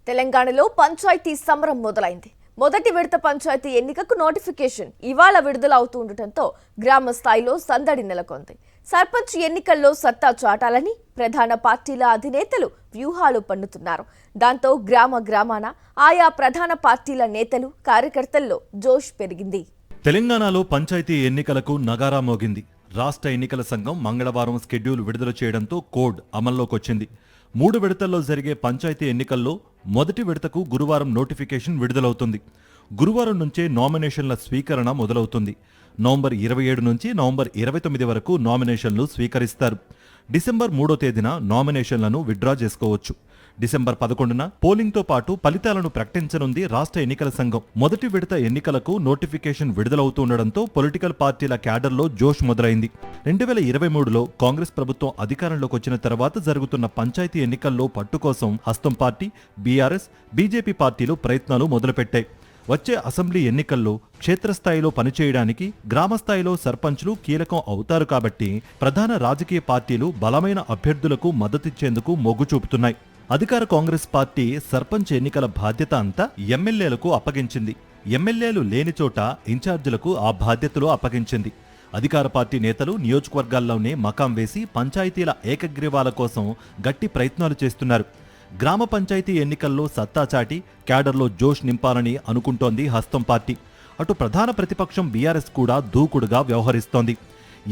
తెలంగాణలో పంచాయతీ సమరం మొదలైంది. మొదటి విడత పంచాయతీ ఎన్నికకు నోటిఫికేషన్ ఇవాళ విడుదల అవుతుండటంతో గ్రామ స్థాయిలో సందడి నెలకొంది. సర్పంచ్ ఎన్నికల్లో సత్తా చాటాలని ప్రధాన పార్టీల అధినేతలు వ్యూహాలు పన్నుతున్నారు. దాంతో గ్రామాన ఆయా ప్రధాన పార్టీల నేతలు కార్యకర్తల్లో జోష్ పెరిగింది. తెలంగాణలో పంచాయతీ ఎన్నికలకు నగారా మోగింది. రాష్ట్ర ఎన్నికల సంఘం మంగళవారం షెడ్యూల్ విడుదల చేయడంతో కోడ్ అమల్లోకొచ్చింది. 3 విడతల్లో జరిగే పంచాయతీ ఎన్నికల్లో మొదటి విడతకు గురువారం నోటిఫికేషన్ విడుదలవుతుంది. గురువారం నుంచే నామినేషన్ల స్వీకరణ మొదలవుతుంది. నవంబర్ 27 నుంచి నవంబర్ 29 వరకు నామినేషన్లు స్వీకరిస్తారు. డిసెంబర్ 3వ తేదీన నామినేషన్లను విత్డ్రా చేసుకోవచ్చు. డిసెంబర్ 11న పోలింగ్తో పాటు ఫలితాలను ప్రకటించనుంది రాష్ట్ర ఎన్నికల సంఘం. మొదటి విడత ఎన్నికలకు నోటిఫికేషన్ విడుదలవుతుండటంతో పొలిటికల్ పార్టీల క్యాడర్లో జోష్ మొదలైంది. 2023లో కాంగ్రెస్ ప్రభుత్వం అధికారంలోకి వచ్చిన తర్వాత జరుగుతున్న పంచాయతీ ఎన్నికల్లో పట్టు కోసం హస్తం పార్టీ, బీఆర్ఎస్, బీజేపీ పార్టీలు ప్రయత్నాలు మొదలుపెట్టాయి. వచ్చే అసెంబ్లీ ఎన్నికల్లో క్షేత్రస్థాయిలో పనిచేయడానికి గ్రామస్థాయిలో సర్పంచ్లు కీలకం అవుతారు కాబట్టి ప్రధాన రాజకీయ పార్టీలు బలమైన అభ్యర్థులకు మద్దతిచ్చేందుకు మొగ్గు చూపుతున్నాయి. అధికార కాంగ్రెస్ పార్టీ సర్పంచ్ ఎన్నికల బాధ్యత అంతా ఎమ్మెల్యేలకు అప్పగించింది. ఎమ్మెల్యేలు లేని చోట ఇన్ఛార్జీలకు ఆ బాధ్యతలు అప్పగించింది. అధికార పార్టీ నేతలు నియోజకవర్గాల్లోనే మకాం వేసి పంచాయతీల ఏకగ్రీవాల కోసం గట్టి ప్రయత్నాలు చేస్తున్నారు. గ్రామ పంచాయతీ ఎన్నికల్లో సత్తా చాటి క్యాడర్లో జోష్ నింపాలని అనుకుంటోంది హస్తం పార్టీ. అటు ప్రధాన ప్రతిపక్షం బీఆర్ఎస్ కూడా దూకుడుగా వ్యవహరిస్తోంది.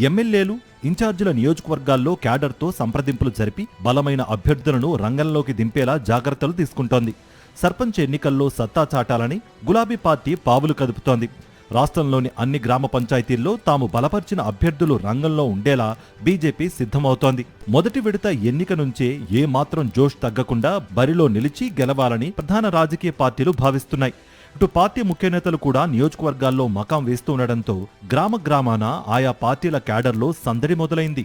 ఎమ్మెల్యేలు, ఇన్ఛార్జీల నియోజకవర్గాల్లో క్యాడర్తో సంప్రదింపులు జరిపి బలమైన అభ్యర్థులను రంగంలోకి దింపేలా జాగ్రత్తలు తీసుకుంటోంది. సర్పంచ్ ఎన్నికల్లో సత్తా చాటాలని గులాబీ పార్టీ పావులు కదుపుతోంది. రాష్ట్రంలోని అన్ని గ్రామ పంచాయతీల్లో తాము బలపరిచిన అభ్యర్థులు రంగంలో ఉండేలా బీజేపీ సిద్ధమవుతోంది. మొదటి విడత ఎన్నిక నుంచే ఏమాత్రం జోష్ తగ్గకుండా బరిలో నిలిచి గెలవాలని ప్రధాన రాజకీయ పార్టీలు భావిస్తున్నాయి. ఇటు పార్టీ ముఖ్య నేతలు కూడా నియోజకవర్గాల్లో మకాం వేస్తుండటంతో గ్రామాన ఆయా పార్టీల క్యాడర్లో సందడి మొదలైంది.